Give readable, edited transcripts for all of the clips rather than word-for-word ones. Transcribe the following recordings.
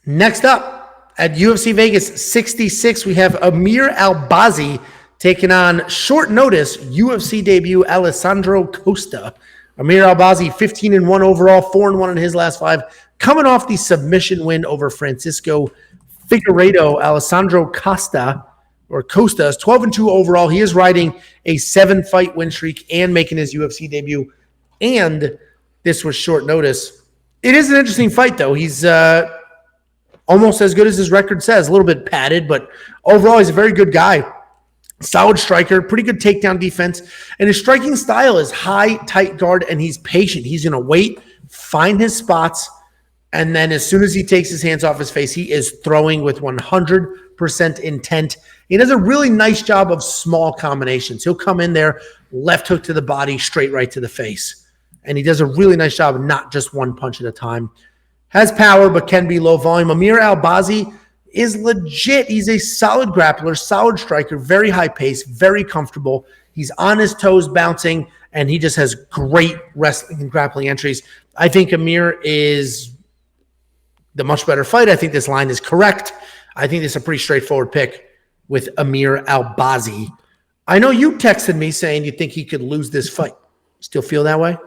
Next up at UFC Vegas 66, we have Amir Albazi taking on short notice UFC debut Alessandro Costa. Amir Albazi, 15-1 overall, 4-1 in his last 5, coming off the submission win over Francisco Figueiredo. Alessandro Costa is 12-2 overall. He is riding a 7-fight win streak and making his UFC debut. And this was short notice. It is an interesting fight, though. He's almost as good as his record says. A little bit padded, but overall, he's a very good guy. Solid striker, pretty good takedown defense. And his striking style is high, tight guard, and he's patient. He's going to wait, find his spots, and then as soon as he takes his hands off his face, he is throwing with 100% intent. He does a really nice job of small combinations. He'll come in there, left hook to the body, straight right to the face. And he does a really nice job of not just one punch at a time. Has power, but can be low volume. Amir Albazi is legit. He's a solid grappler, solid striker, very high pace, very comfortable. He's on his toes bouncing, and he just has great wrestling and grappling entries. I think Amir is the much better fight. I think this line is correct. I think this is a pretty straightforward pick with Amir Albazi. I know you texted me saying you think he could lose this fight. Still feel that way?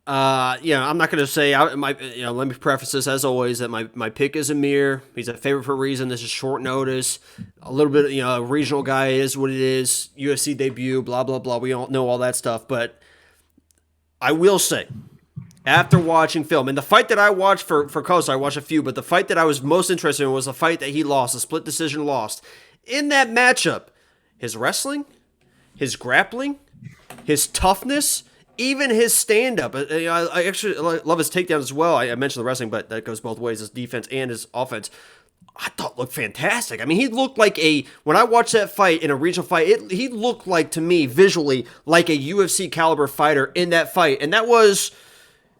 Yeah, I'm not going to say, let me preface this as always that my pick is Amir. He's a favorite for a reason. This is short notice. A little bit, a regional guy is what it is. UFC debut, blah, blah, blah. We all know all that stuff. But I will say, after watching film, and the fight that I watched for Costa, I watched a few, but the fight that I was most interested in was the fight that he lost, a split decision lost. In that matchup, his wrestling, his grappling, his toughness, even his stand-up. I actually love his takedowns as well. I mentioned the wrestling, but that goes both ways, his defense and his offense. I thought looked fantastic. I mean, he looked like when I watched that fight in a regional fight, he looked like, to me, visually, like a UFC caliber fighter in that fight. And that was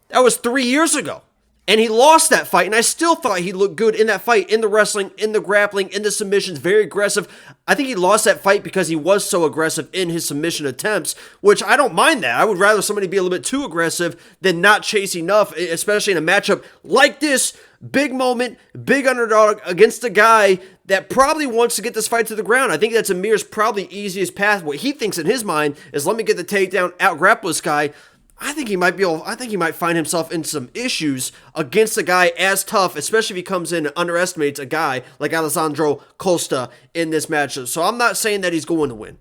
3 years ago. And he lost that fight, and I still thought he looked good in that fight, in the wrestling, in the grappling, in the submissions, very aggressive. I think he lost that fight because he was so aggressive in his submission attempts, which I don't mind that. I would rather somebody be a little bit too aggressive than not chase enough, especially in a matchup like this. Big moment, big underdog against a guy that probably wants to get this fight to the ground. I think that's Amir's probably easiest path. What he thinks in his mind is, let me get the takedown, out-grapple this guy. I think he might find himself in some issues against a guy as tough, especially if he comes in and underestimates a guy like Alessandro Costa in this matchup. So I'm not saying that he's going to win,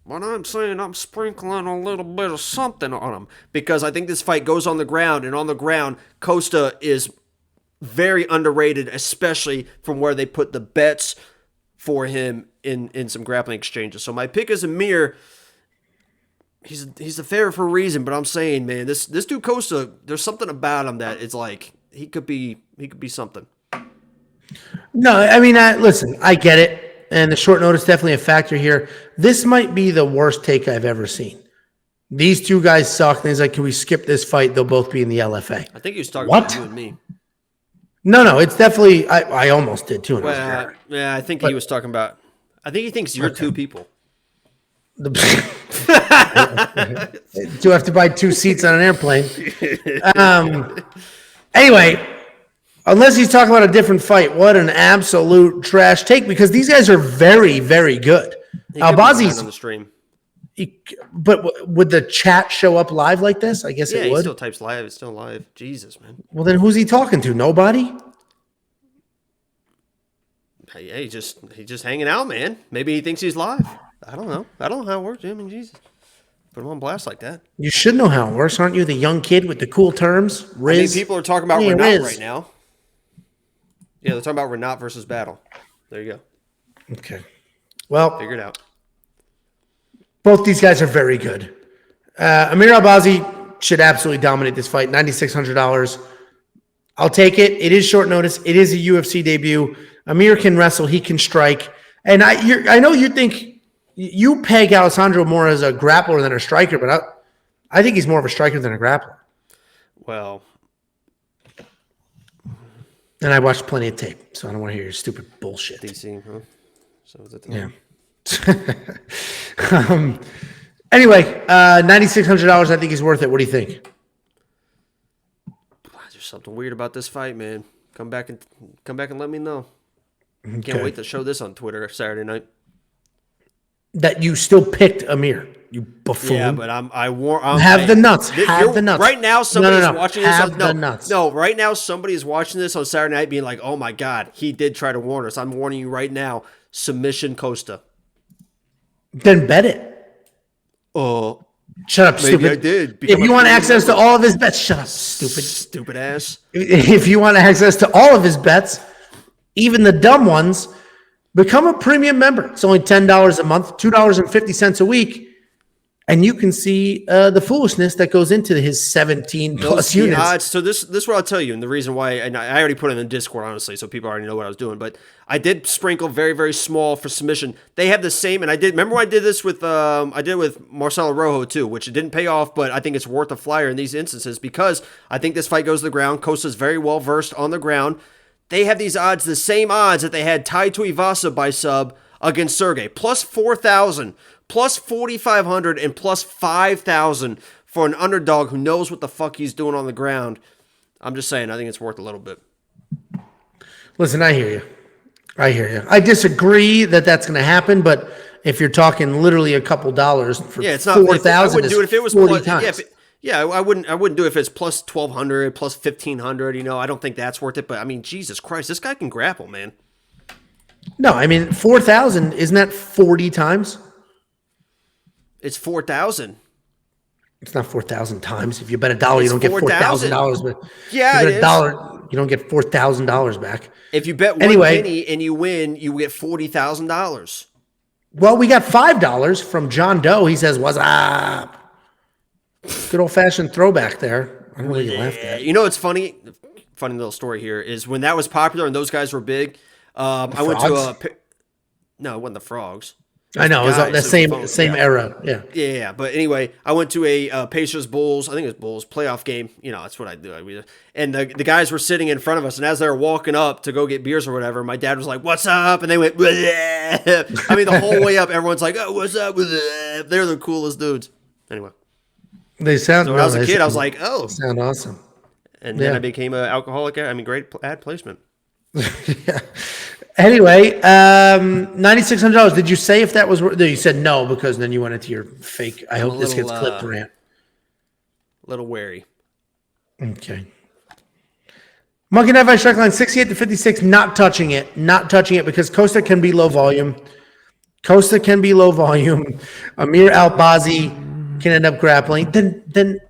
but I'm saying I'm sprinkling a little bit of something on him because I think this fight goes on the ground, and on the ground, Costa is very underrated, especially from where they put the bets for him in some grappling exchanges. So my pick is Amir. He's a favorite for a reason, but I'm saying, man, this dude Costa, there's something about him that it's like he could be something. No, I mean, listen, I get it, and the short notice definitely a factor here. This might be the worst take I've ever seen. These two guys suck, and he's like, can we skip this fight? They'll both be in the LFA. I think he was talking about you and me. No, it's definitely. I almost did too. Well, yeah, I think he was talking about. I think he thinks you're two people. Do I have to buy 2 seats on an airplane? Anyway, unless he's talking about a different fight, what an absolute trash take, because these guys are very, very good. Albazi's on the stream. But would the chat show up live like this? I guess it would. He still types live. It's still live. Jesus, man. Well, then who's he talking to? Nobody? Hey, he's just hanging out, man. Maybe he thinks he's live. I don't know. I don't know how it works. I mean, Jesus. Put him on blast like that. You should know how it works. Aren't you the young kid with the cool terms? Riz? I mean, people are talking about Renat right now. Yeah, they're talking about Renat versus Battle. There you go. Okay. Well, figure it out. Both these guys are very good. Amir Albazi should absolutely dominate this fight. $9,600. I'll take it. It is short notice. It is a UFC debut. Amir can wrestle. He can strike. And I know you think you peg Alessandro more as a grappler than a striker, but I think he's more of a striker than a grappler. Well. And I watched plenty of tape, so I don't want to hear your stupid bullshit. DC, huh? So is that the Yeah. Anyway, $9,600. I think he's worth it. What do you think? There's something weird about this fight, man. come back and let me know. Can't wait to show this on Twitter Saturday night. That you still picked Amir, you buffoon. Yeah, but I'm have the nuts. Have the nuts. Right now, somebody's watching this. Have the nuts. No, right now, somebody's watching this on Saturday night being like, oh my God, he did try to warn us. I'm warning you right now. Submission Costa. Then bet it. Oh. Shut up, Maybe stupid. I did. If you want access to all of his bets, shut up, stupid. Stupid ass. If you want access to all of his bets, even the dumb ones, become a premium member. It's only $10 a month, $2.50 a week, and you can see the foolishness that goes into his 17 plus units. Odds. So this is what I'll tell you, and the reason why, and I already put it in the Discord, honestly, so people already know what I was doing, but I did sprinkle very, very small for submission. They have the same, and remember when I did this with, Marcelo Rojo too, which it didn't pay off, but I think it's worth a flyer in these instances because I think this fight goes to the ground. Costa's very well versed on the ground. They have these odds, the same odds that they had Tai Tuivasa by sub against Sergey. Plus 4,000, plus 4,500, and plus 5,000 for an underdog who knows what the fuck he's doing on the ground. I'm just saying, I think it's worth a little bit. Listen, I hear you. I disagree that that's going to happen, but if you're talking literally a couple dollars for it's not 4,000, I wouldn't do it if it was 40 times. I wouldn't do it if it's plus 1,200, plus 1,500. I don't think that's worth it. But I mean, Jesus Christ, this guy can grapple, man. No, I mean 4,000. Isn't that 40 times? It's 4,000. It's not 4,000 times. If you bet $1, you don't get $4,000. But yeah, if you bet $1, you don't get $4,000 back. If you bet one penny and you win, you get $40,000. Well, we got $5 from John Doe. He says, "What's up?" Good old fashioned throwback there. I don't really laugh at. It's funny. Funny little story here is when that was popular and those guys were big. I went to no, it wasn't the Frogs. I know, it was the same era. Yeah. Yeah. But anyway, I went to a Pacers Bulls, I think it was Bulls playoff game. That's what I do. And the guys were sitting in front of us, and as they were walking up to go get beers or whatever, my dad was like, "What's up?" And they went, bleh. I mean, the whole way up, everyone's like, "Oh, what's up?" Bleh. They're the coolest dudes. Anyway. They sound. So when I was a kid, I was like, "Oh, they sound awesome." And then I became an alcoholic. I mean, great ad placement. Yeah. Anyway, $9,600. Did you say if that was? No, you said no because then you went into your fake. I hope this gets clipped rant. A little wary. Okay. Monkey Knife Ice Strike Line 68-56. Not touching it. Not touching it because Costa can be low volume. Amir Albazi can end up grappling. Then